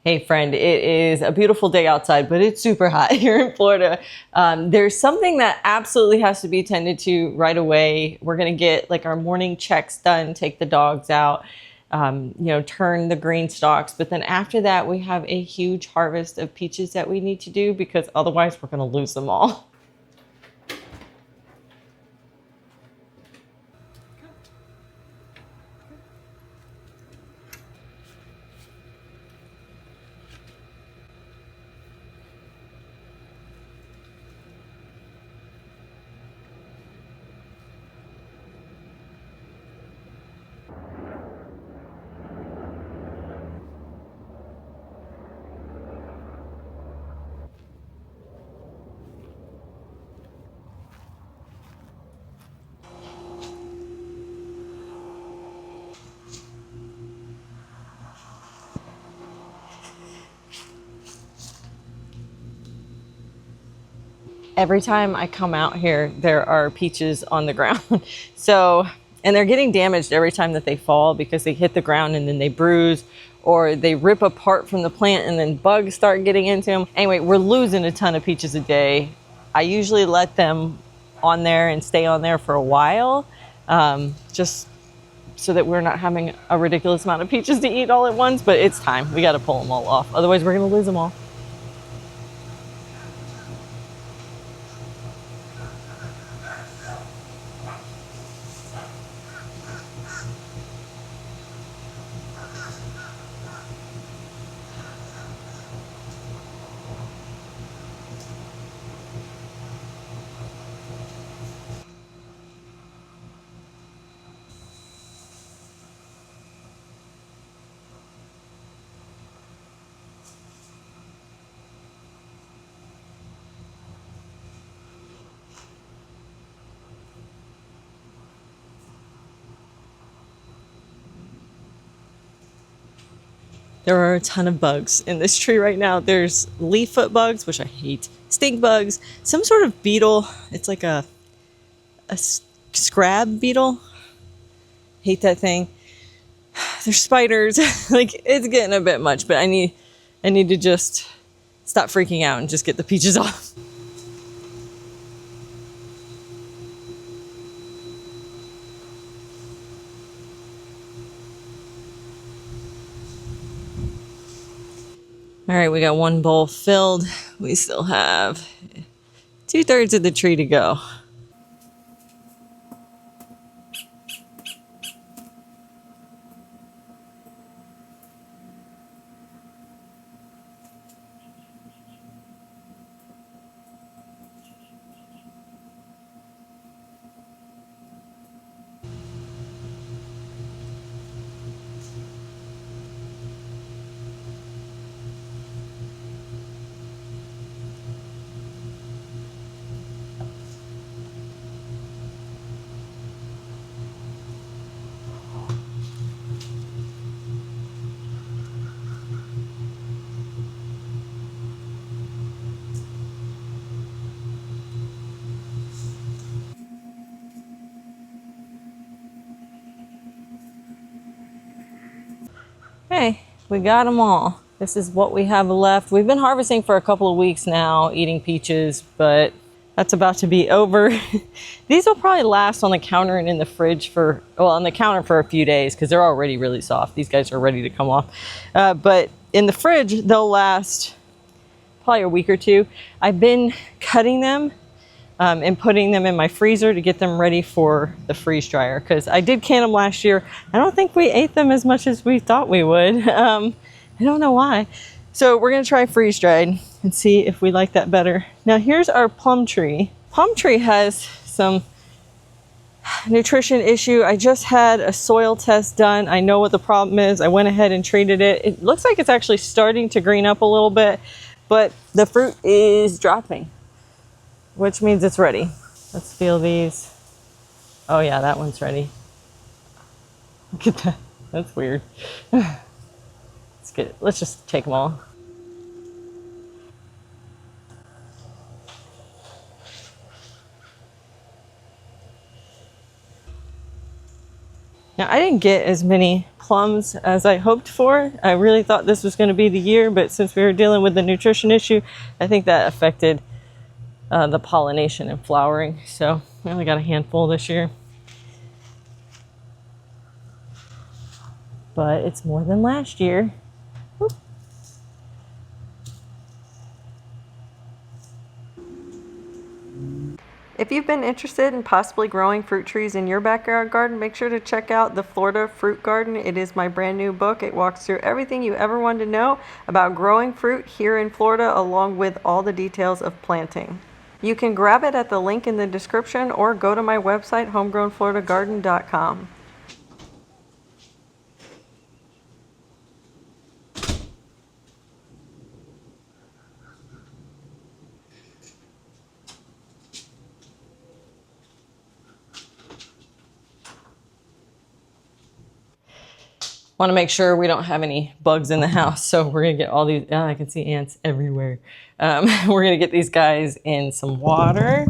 Hey friend, it is a beautiful day outside, but it's super hot here in Florida. There's something that absolutely has to be tended to right away. We're gonna get like our morning checks done, take the dogs out, turn the green stalks. But then after that, we have a huge harvest of peaches that we need to do because otherwise we're gonna lose them all. Every time I come out here, there are peaches on the ground. And they're getting damaged every time that they fall because they hit the ground and then they bruise or they rip apart from the plant and then bugs start getting into them. Anyway, we're losing a ton of peaches a day. I usually let them on there and stay on there for a while, just so that we're not having a ridiculous amount of peaches to eat all at once, but it's time. We got to pull them all off. Otherwise, we're going to lose them all. There are a ton of bugs in this tree right now. There's leaf foot bugs, which I hate, stink bugs, some sort of beetle. It's like a scrab beetle. Hate that thing. There's spiders. Like, it's getting a bit much, but I need to just stop freaking out and just get the peaches off. All right, we got one bowl filled. We still have 2/3 of the tree to go. Hey, we got them all. This is what we have left. We've been harvesting for a couple of weeks now, eating peaches, but that's about to be over. These will probably last on the counter and in the fridge on the counter for a few days because they're already really soft. These guys are ready to come off. But in the fridge, they'll last probably a week or two. I've been cutting them and putting them in my freezer to get them ready for the freeze dryer because I did can them last year. I don't think we ate them as much as we thought we would. I don't know why. So we're gonna try freeze dried and see if we like that better. Now here's our plum tree. Plum tree has some nutrition issue. I just had a soil test done. I know what the problem is. I went ahead and treated it. It looks like it's actually starting to green up a little bit, but the fruit is dropping, which means it's ready. Let's feel these. Oh yeah, that one's ready. Look at that. That's weird. Let's get it. Let's just take them all. Now I didn't get as many plums as I hoped for. I really thought this was going to be the year, but since we were dealing with the nutrition issue, I think that affected the pollination and flowering. So I only got a handful this year. But it's more than last year. Whoop. If you've been interested in possibly growing fruit trees in your backyard garden, make sure to check out the Florida Fruit Garden. It is my brand new book. It walks through everything you ever wanted to know about growing fruit here in Florida, along with all the details of planting. You can grab it at the link in the description or go to my website, homegrownfloridagarden.com. Want to make sure we don't have any bugs in the house, so we're gonna get all these. Oh, I can see ants everywhere. We're gonna get these guys in some water.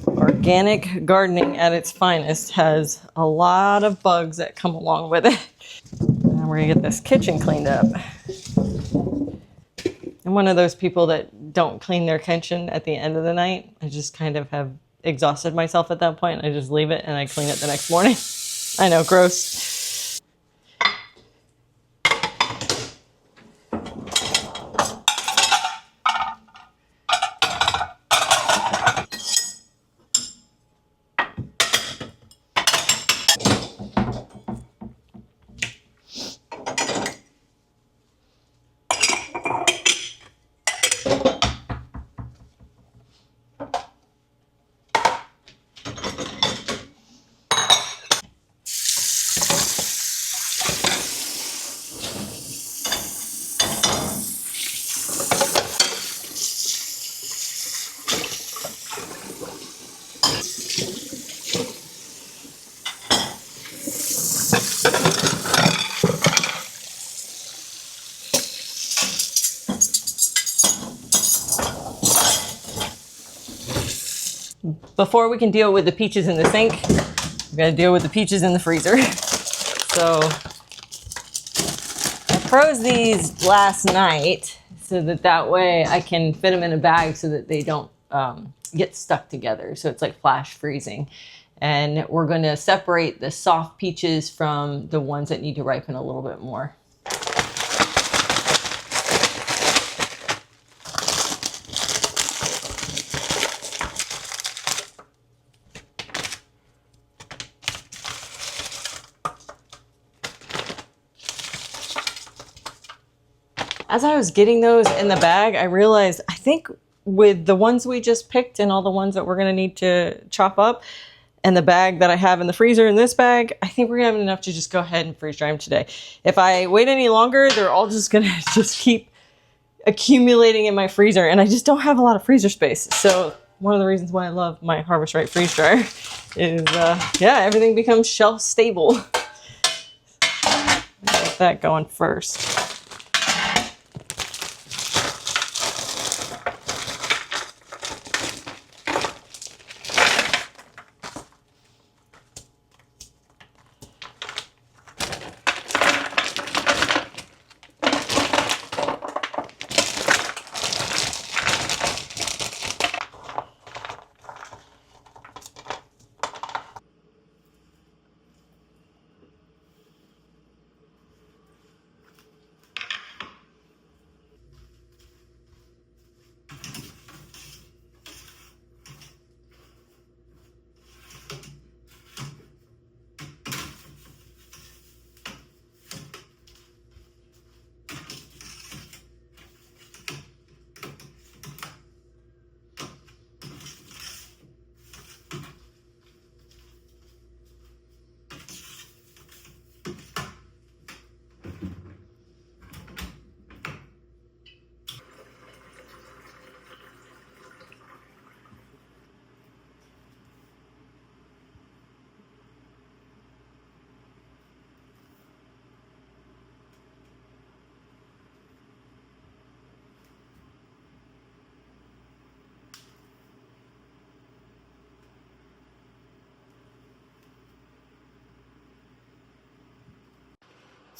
Organic gardening at its finest has a lot of bugs that come along with it. And we're gonna get this kitchen cleaned up. I'm one of those people that don't clean their kitchen at the end of the night. I just kind of have exhausted myself at that point. I just leave it and I clean it the next morning. I know, gross. Before we can deal with the peaches in the sink, we gotta deal with the peaches in the freezer. So I froze these last night so that way I can fit them in a bag so that they don't get stuck together. So it's like flash freezing. And we're gonna separate the soft peaches from the ones that need to ripen a little bit more. As I was getting those in the bag, I realized, I think with the ones we just picked and all the ones that we're gonna need to chop up and the bag that I have in the freezer in this bag, I think we're gonna have enough to just go ahead and freeze dry them today. If I wait any longer, they're all just gonna just keep accumulating in my freezer, and I just don't have a lot of freezer space. So one of the reasons why I love my Harvest Right freeze dryer is, yeah, everything becomes shelf stable. Get that going first.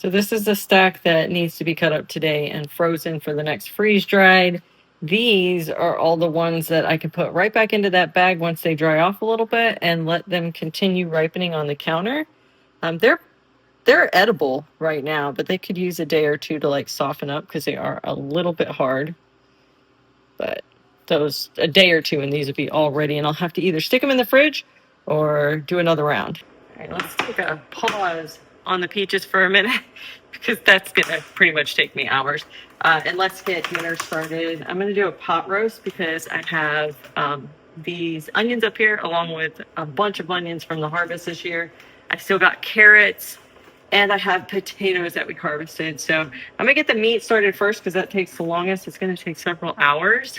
So this is the stack that needs to be cut up today and frozen for the next freeze dried. These are all the ones that I can put right back into that bag once they dry off a little bit and let them continue ripening on the counter. They're edible right now, but they could use a day or two to like soften up because they are a little bit hard. But those a day or two and these would be all ready, and I'll have to either stick them in the fridge or do another round. All right, let's take a pause on the peaches for a minute because that's gonna pretty much take me hours. And let's get dinner started. I'm gonna do a pot roast because I have these onions up here along with a bunch of onions from the harvest this year. I still got carrots and I have potatoes that we harvested. So I'm gonna get the meat started first because that takes the longest. It's gonna take several hours.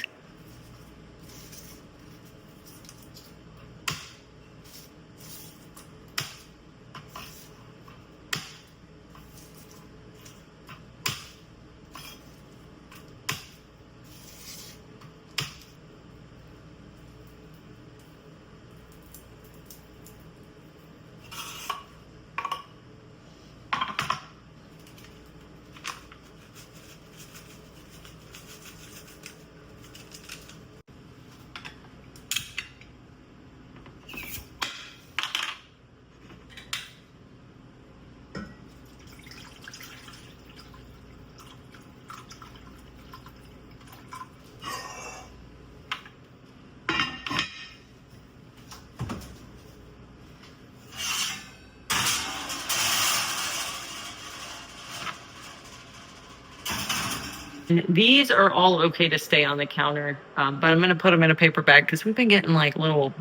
These are all okay to stay on the counter, but I'm going to put them in a paper bag because we've been getting like little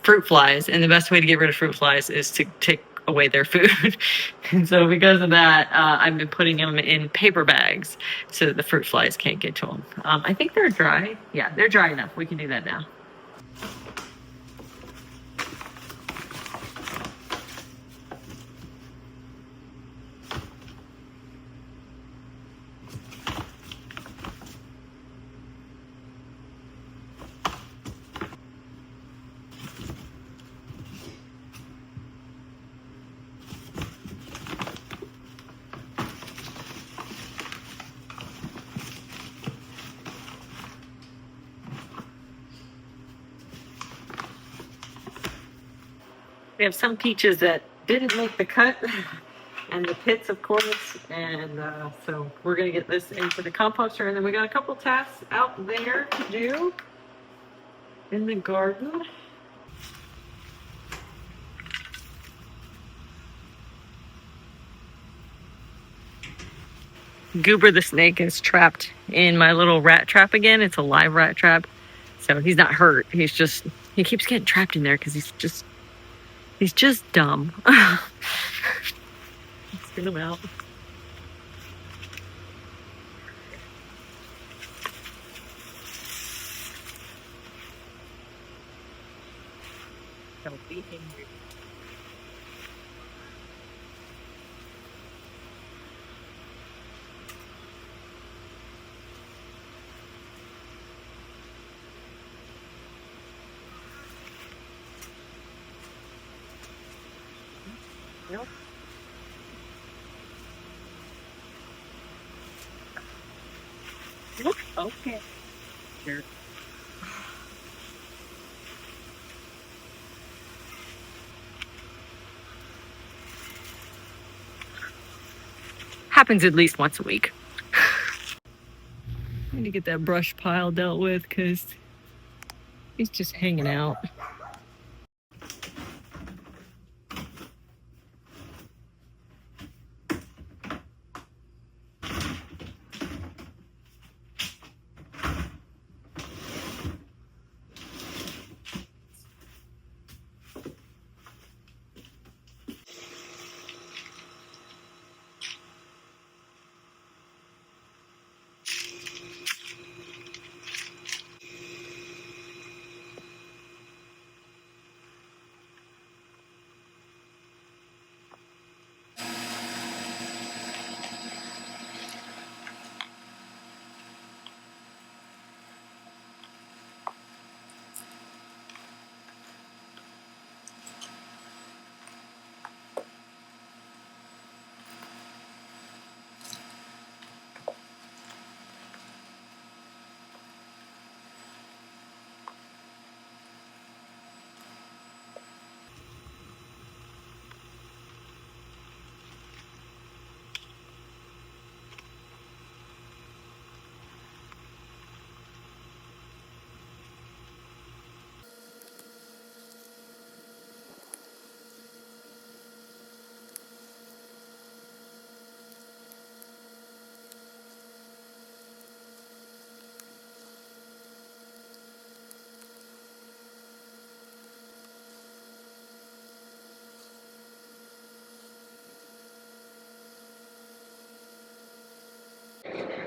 fruit flies, and the best way to get rid of fruit flies is to take away their food. And so because of that, I've been putting them in paper bags so that the fruit flies can't get to them. I think they're dry. Yeah, they're dry enough. We can do that now. We have some peaches that didn't make the cut and the pits, of course. And so we're going to get this into the composter. And then we got a couple tasks out there to do in the garden. Goober the snake is trapped in my little rat trap again. It's a live rat trap. So he's not hurt. He keeps getting trapped in there because he's just dumb. Let's get him out. Don't be angry. Nope. Nope. Okay. Here. Happens at least once a week. I need to get that brush pile dealt with because he's just hanging out.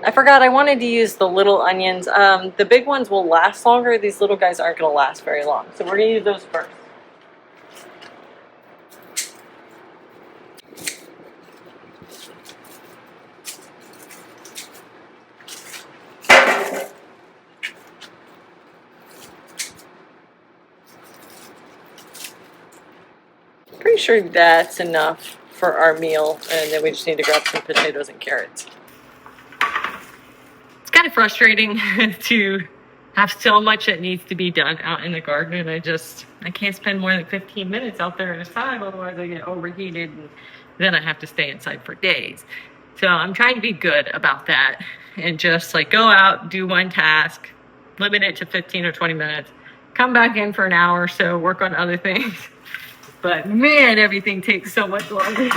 I forgot I wanted to use the little onions. The big ones will last longer. These little guys aren't going to last very long. So we're going to use those first. Pretty sure that's enough for our meal, and then we just need to grab some potatoes and carrots. It's kind of frustrating to have so much that needs to be done out in the garden, and I can't spend more than 15 minutes out there at a time, otherwise I get overheated and then I have to stay inside for days. So I'm trying to be good about that and just like go out, do one task, limit it to 15 or 20 minutes, come back in for an hour or so, work on other things. But man, everything takes so much longer.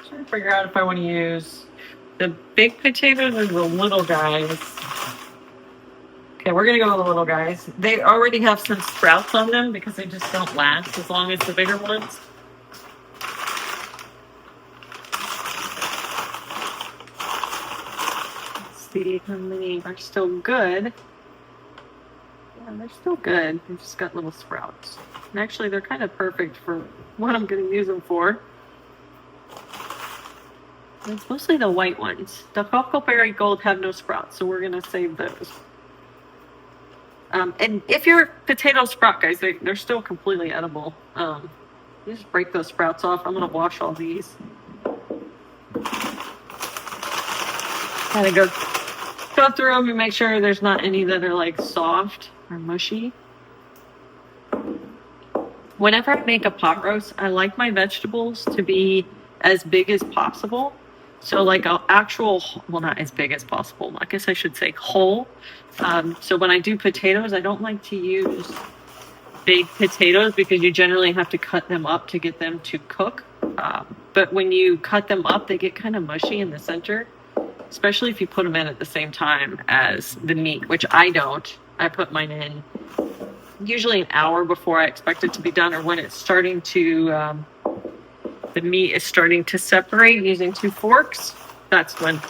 Trying to figure out if I want to use the big potatoes or the little guys. Okay, we're gonna go with the little guys. They already have some sprouts on them because they just don't last as long as the bigger ones. Let's see how many are still good. Yeah, they're still good. They've just got little sprouts. And actually, they're kind of perfect for what I'm gonna use them for. It's mostly the white ones. The huckleberry gold have no sprouts, so we're gonna save those. And if your potatoes sprout, guys, they're still completely edible. You just break those sprouts off. I'm gonna wash all these. Kind of go through them and make sure there's not any that are like soft or mushy. Whenever I make a pot roast, I like my vegetables to be as big as possible. So like an actual, well, not as big as possible. I guess I should say whole. So when I do potatoes, I don't like to use big potatoes because you generally have to cut them up to get them to cook. But when you cut them up, they get kind of mushy in the center, especially if you put them in at the same time as the meat, which I don't. I put mine in usually an hour before I expect it to be done, or when it's starting to, the meat is starting to separate using 2 forks. That's when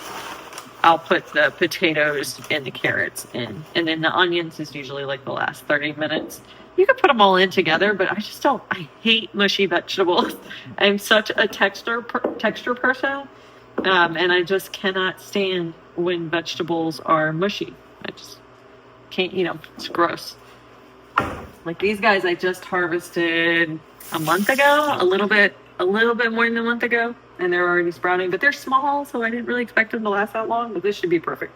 I'll put the potatoes and the carrots in. And then the onions is usually like the last 30 minutes. You can put them all in together, but I just don't, I hate mushy vegetables. I'm such a texture person. And I just cannot stand when vegetables are mushy. I just can't eat them. It's gross. Like these guys I just harvested a month ago, a little bit more than a month ago, and they're already sprouting, but they're small, so I didn't really expect them to last that long, but this should be perfect.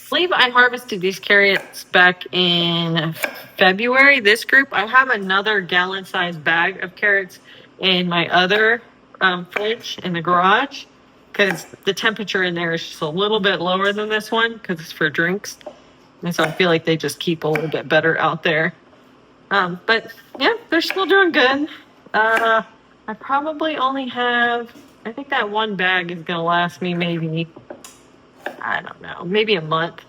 I believe I harvested these carrots back in February. This group, I have another gallon-sized bag of carrots in my other fridge in the garage because the temperature in there is just a little bit lower than this one because it's for drinks. And so I feel like they just keep a little bit better out there. But yeah, they're still doing good. I probably only have, I think that one bag is going to last me maybe, I don't know, maybe a month,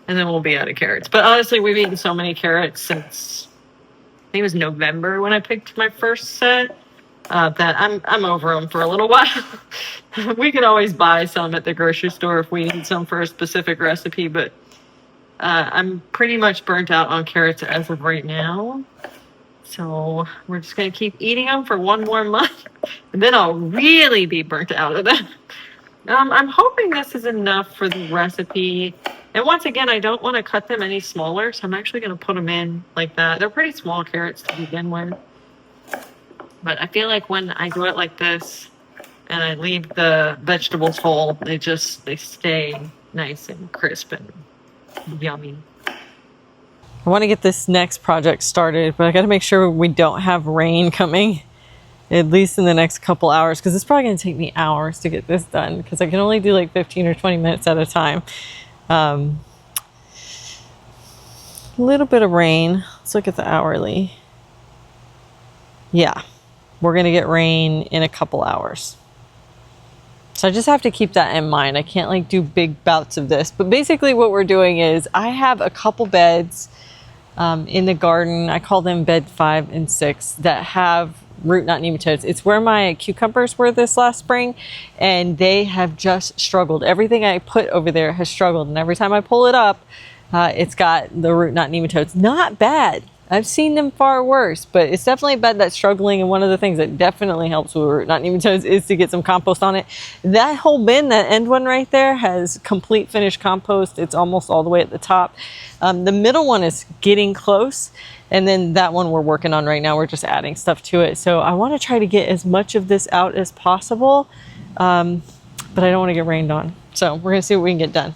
and then we'll be out of carrots. But honestly, we've eaten so many carrots since, I think it was November when I picked my first set, that I'm over them for a little while. We can always buy some at the grocery store if we need some for a specific recipe, but I'm pretty much burnt out on carrots as of right now. So we're just going to keep eating them for one more month, and then I'll really be burnt out of them. I'm hoping this is enough for the recipe, And once again, I don't want to cut them any smaller, so I'm actually going to put them in like that. They're pretty small carrots to begin with. But I feel like when I do it like this and I leave the vegetables whole, they stay nice and crisp and yummy. I want to get this next project started, but I got to make sure we don't have rain coming, at least in the next couple hours, because it's probably going to take me hours to get this done because I can only do like 15 or 20 minutes at a time. A little bit of rain. Let's look at the hourly. Yeah, we're going to get rain in a couple hours. So I just have to keep that in mind. I can't like do big bouts of this, but basically what we're doing is I have a couple beds in the garden. I call them bed 5 and 6 that have root knot nematodes. It's where my cucumbers were this last spring, and they have just struggled. Everything I put over there has struggled, and every time I pull it up, it's got the root knot nematodes. Not bad. I've seen them far worse, but it's definitely a bed that's struggling, and one of the things that definitely helps with root knot nematodes is to get some compost on it. That whole bin, that end one right there, has complete finished compost. It's almost all the way at the top. The middle one is getting close, and then that one we're working on right now. We're just adding stuff to it. So I want to try to get as much of this out as possible, but I don't want to get rained on. So we're going to see what we can get done.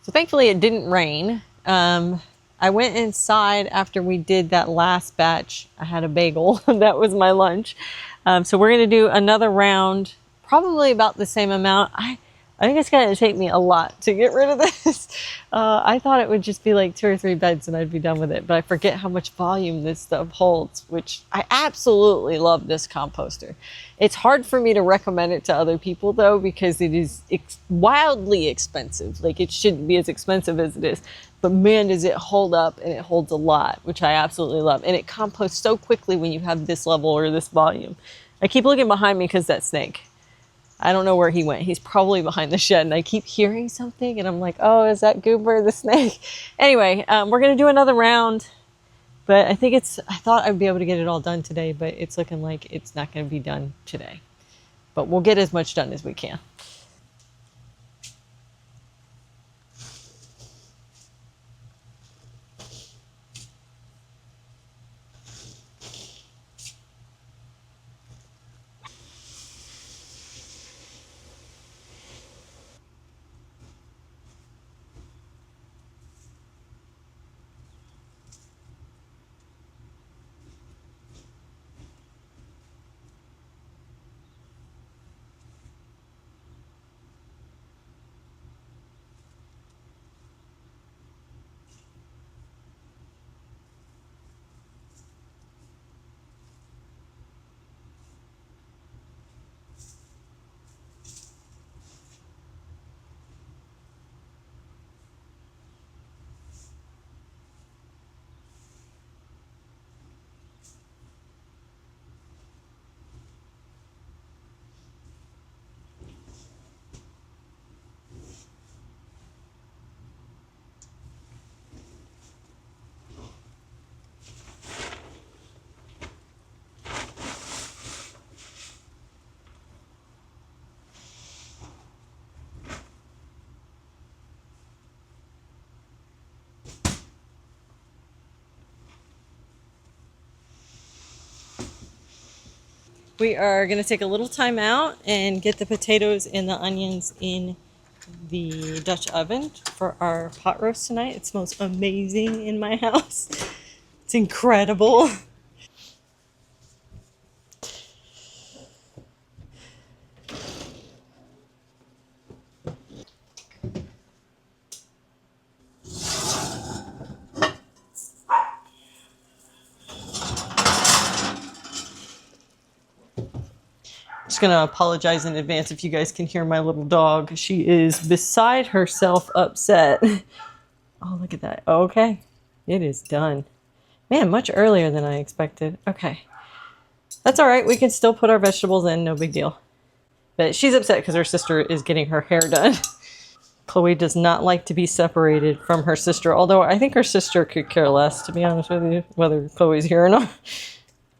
So thankfully it didn't rain. I went inside after we did that last batch. I had a bagel. That was my lunch. So we're going to do another round, probably about the same amount. I think it's going to take me a lot to get rid of this. I thought it would just be like 2 or 3 beds and I'd be done with it, but I forget how much volume this stuff holds, which I absolutely love this composter. It's hard for me to recommend it to other people though, because it is wildly expensive. Like it shouldn't be as expensive as it is, but man, does it hold up, and it holds a lot, which I absolutely love. And it composts so quickly when you have this level or this volume. I keep looking behind me because that snake. I don't know where he went. He's probably behind the shed, and I keep hearing something, and I'm like, oh, is that Goober the snake? Anyway, we're going to do another round, but I thought I'd be able to get it all done today, but it's looking like it's not going to be done today. But we'll get as much done as we can. We are going to take a little time out and get the potatoes and the onions in the Dutch oven for our pot roast tonight. It smells amazing in my house. It's incredible. Just gonna apologize in advance if you guys can hear my little dog. She is beside herself upset. Oh, look at that. Okay, it is done. Man, much earlier than I expected. Okay, that's all right. We can still put our vegetables in, no big deal. But she's upset because her sister is getting her hair done. Chloe does not like to be separated from her sister, although I think her sister could care less, to be honest with you, whether Chloe's here or not.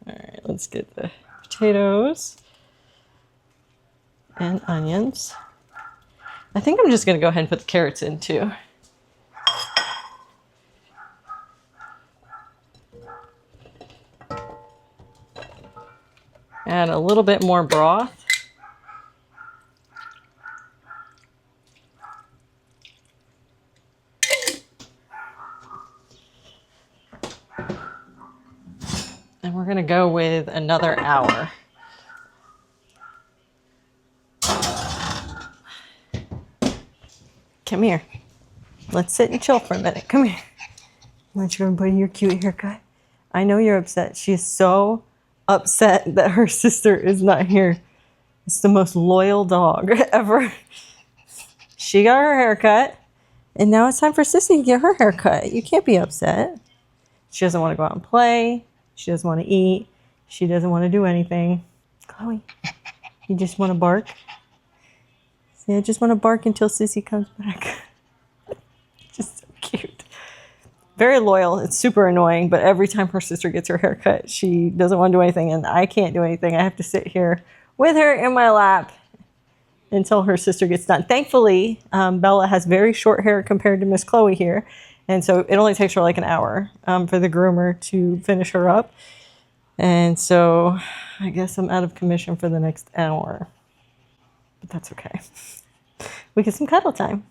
All right, let's get the potatoes and onions. I think I'm just going to go ahead and put the carrots in too. Add a little bit more broth. And we're going to go with another hour. Come here. Let's sit and chill for a minute. Come here. Want you to put your cute haircut? I know you're upset. She is so upset that her sister is not here. It's the most loyal dog ever. She got her haircut, and now it's time for Sissy to get her haircut. You can't be upset. She doesn't want to go out and play. She doesn't want to eat. She doesn't want to do anything. Chloe, you just want to bark? See, I just want to bark until Sissy comes back. Just so cute. Very loyal. It's super annoying, but every time her sister gets her haircut, she doesn't want to do anything, and I can't do anything. I have to sit here with her in my lap until her sister gets done. Thankfully, Bella has very short hair compared to Miss Chloe here, and so it only takes her like an hour for the groomer to finish her up. And so I guess I'm out of commission for the next hour, but that's okay. We get some cuddle time.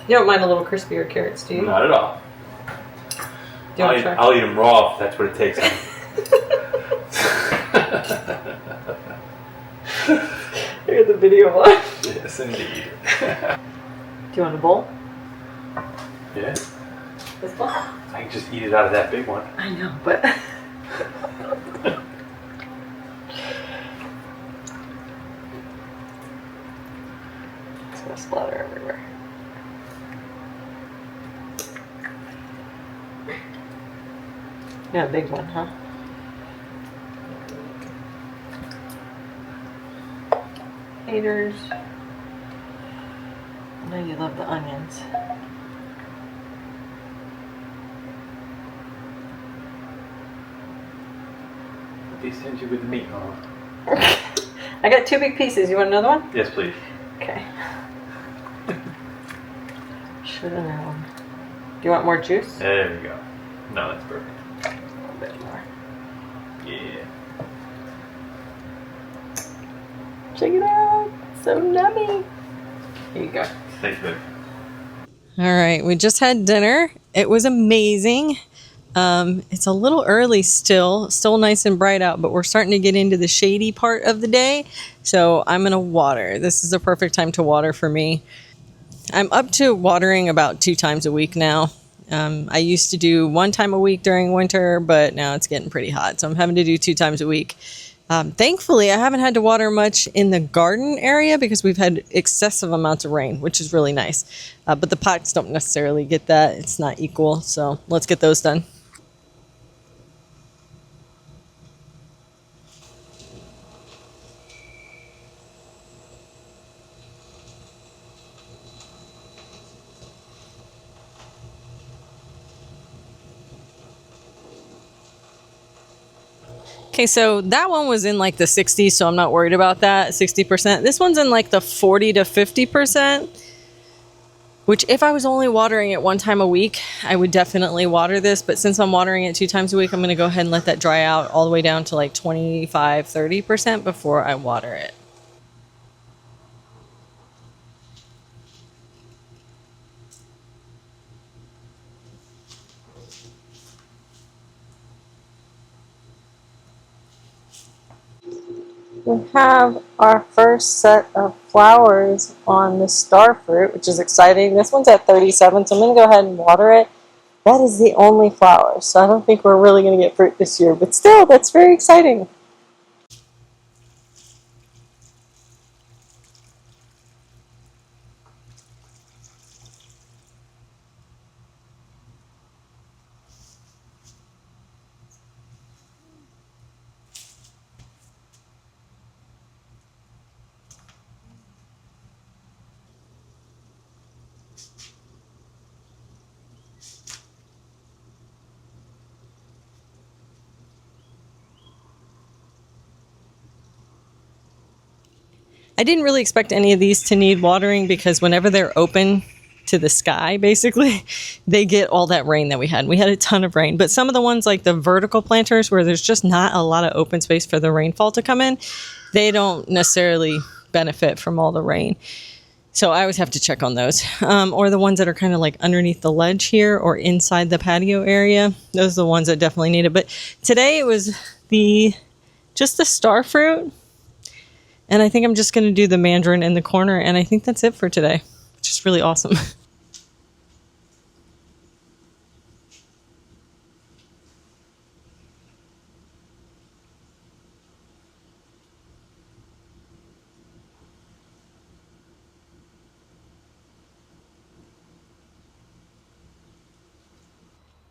You don't mind a little crispier carrots, do you? Not at all. Do you want to try? I'll eat them raw if that's what it takes. Look at the video one. Yes, indeed. Do you want a bowl? Yeah. This bowl? I can just eat it out of that big one. I know, but... It's going to splatter everywhere. Yeah, a big one, huh? Haters. I know you love the onions. They send you with the meat, huh? I got 2 big pieces. You want another one? Yes, please. Okay. Should have known. Do you want more juice? There we go. No, that's perfect. A little bit more. Yeah. Check it out. So yummy. Here you go. Thanks, babe. All right. We just had dinner. It was amazing. It's a little early still nice and bright out, but we're starting to get into the shady part of the day. So I'm going to water. This is the perfect time to water for me. I'm up to watering about 2 times a week now. I used to do 1 time a week during winter, but now it's getting pretty hot. So I'm having to do 2 times a week. Thankfully, I haven't had to water much in the garden area because we've had excessive amounts of rain, which is really nice. But the pots don't necessarily get that. It's not equal. So let's get those done. Okay, so that one was in like the 60s, so I'm not worried about that, 60%. This one's in like the 40 to 50%, which if I was only watering it 1 time a week, I would definitely water this. But since I'm watering it 2 times a week, I'm going to go ahead and let that dry out all the way down to like 25, 30% before I water it. We have our first set of flowers on the star fruit, which is exciting. This one's at 37, so I'm going to go ahead and water it. That is the only flower, so I don't think we're really going to get fruit this year, but still, that's very exciting. I didn't really expect any of these to need watering because whenever they're open to the sky, basically, they get all that rain that we had. We had a ton of rain, but some of the ones like the vertical planters where there's just not a lot of open space for the rainfall to come in, they don't necessarily benefit from all the rain. So I always have to check on those. Or the ones that are kind of like underneath the ledge here or inside the patio area. Those are the ones that definitely need it. But today it was just the star fruit. And I think I'm just going to do the mandarin in the corner. And I think that's it for today, which is really awesome.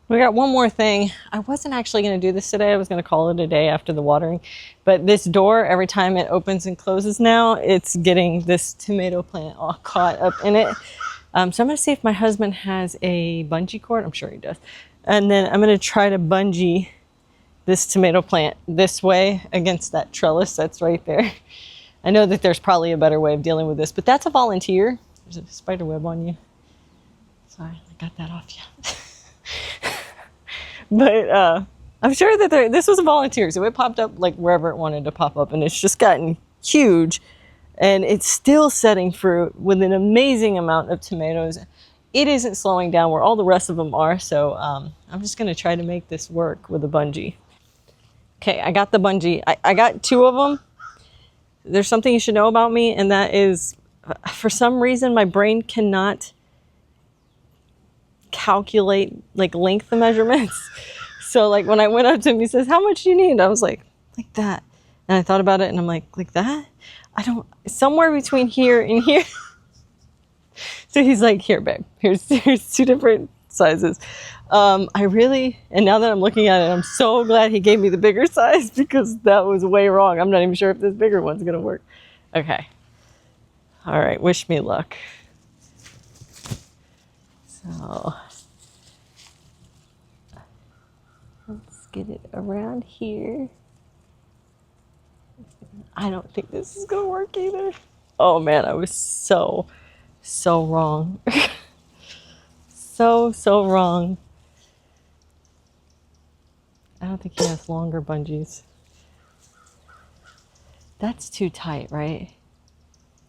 We got one more thing. I wasn't actually going to do this today. I was going to call it a day after the watering. But this door, every time it opens and closes now, it's getting this tomato plant all caught up in it. So I'm going to see if my husband has a bungee cord. I'm sure he does. And then I'm going to try to bungee this tomato plant this way against that trellis that's right there. I know that there's probably a better way of dealing with this, but that's a volunteer. There's a spider web on you. Sorry, I got that off you. But I'm sure that this was a volunteer, so it popped up like wherever it wanted to pop up, and it's just gotten huge, and it's still setting fruit with an amazing amount of tomatoes. It isn't slowing down where all the rest of them are, so I'm just going to try to make this work with a bungee. Okay, I got the bungee. I got 2 of them. There's something you should know about me, and that is, for some reason, my brain cannot calculate like length measurements. So like when I went up to him, he says, "How much do you need?" I was like that. And I thought about it and I'm like that? I don't, somewhere between here and here. So he's like, "Here, babe, here's 2 different sizes." And now that I'm looking at it, I'm so glad he gave me the bigger size because that was way wrong. I'm not even sure if this bigger one's gonna work. Okay. All right, wish me luck. So let's get it around here. I don't think this is gonna work either. Oh man, I was so wrong. so wrong. I don't think he has longer bungees. That's too tight, right?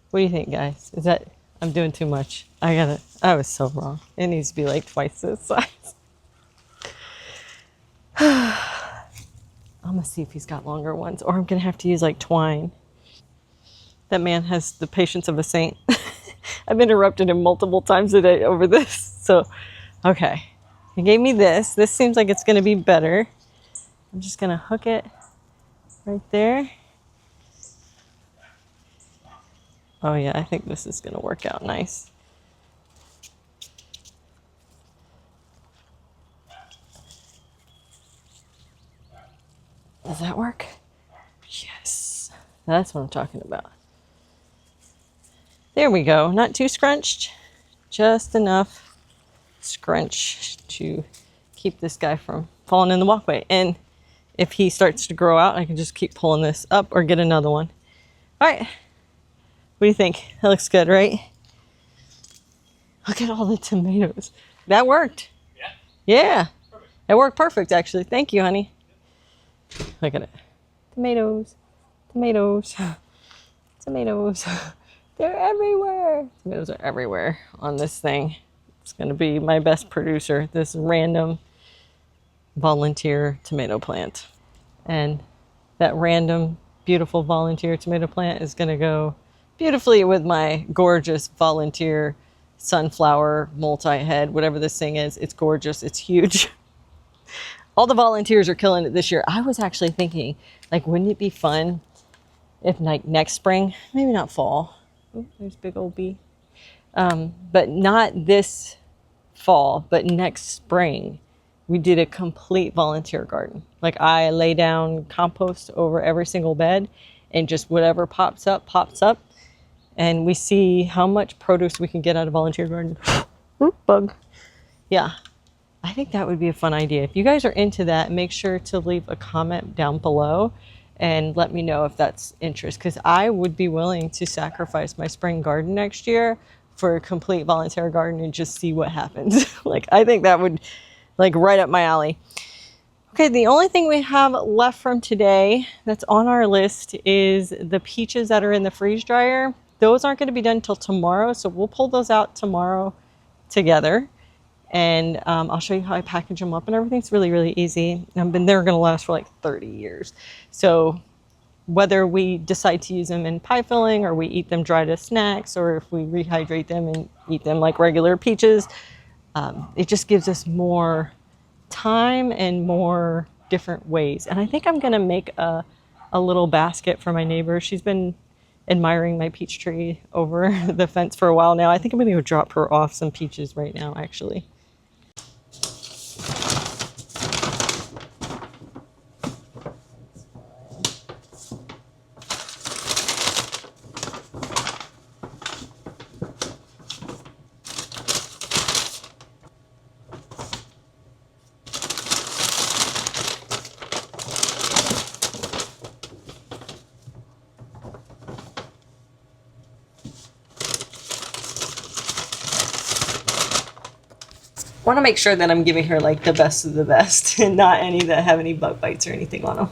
What do you think, guys? Is that, I'm doing too much? I was so wrong. It needs to be like twice this size. I'm gonna see if he's got longer ones, or I'm gonna have to use like twine. That man has the patience of a saint. I've interrupted him multiple times a day over this. So, okay. He gave me this. This seems like it's gonna be better. I'm just gonna hook it right there. Oh yeah, I think this is gonna work out nice. Does that work? Yes. That's what I'm talking about. There we go. Not too scrunched. Just enough scrunch to keep this guy from falling in the walkway. And if he starts to grow out, I can just keep pulling this up or get another one. All right. What do you think? That looks good, right? Look at all the tomatoes. That worked. Yeah? Yeah. Perfect. It worked perfect, actually. Thank you, honey. Look at it. Tomatoes. Tomatoes. Tomatoes. They're everywhere. Tomatoes are everywhere on this thing. It's going to be my best producer, this random volunteer tomato plant. And that random, beautiful volunteer tomato plant is going to go beautifully with my gorgeous volunteer sunflower multi-head, whatever this thing is. It's gorgeous. It's huge. All the volunteers are killing it this year. I was actually thinking, like, wouldn't it be fun if like next spring, maybe not fall. Oh, there's big old bee. But not this fall, but next spring, we did a complete volunteer garden. Like I lay down compost over every single bed and just whatever pops up, pops up. And we see how much produce we can get out of volunteer garden. Oop, bug. Yeah, I think that would be a fun idea. If you guys are into that, make sure to leave a comment down below and let me know if that's interest. Because I would be willing to sacrifice my spring garden next year for a complete volunteer garden and just see what happens. Like, I think that would, like, right up my alley. Okay, the only thing we have left from today that's on our list is the peaches that are in the freeze dryer. Those aren't going to be done until tomorrow, so we'll pull those out tomorrow together. And I'll show you how I package them up and everything. It's really, really easy. They're going to last for like 30 years. So whether we decide to use them in pie filling or we eat them dried as snacks, or if we rehydrate them and eat them like regular peaches, it just gives us more time and more different ways. And I think I'm going to make a little basket for my neighbor. She's been admiring my peach tree over the fence for a while now. I think I'm going to go drop her off some peaches right now, actually. Want to make sure that I'm giving her like the best of the best and not any that have any bug bites or anything on them.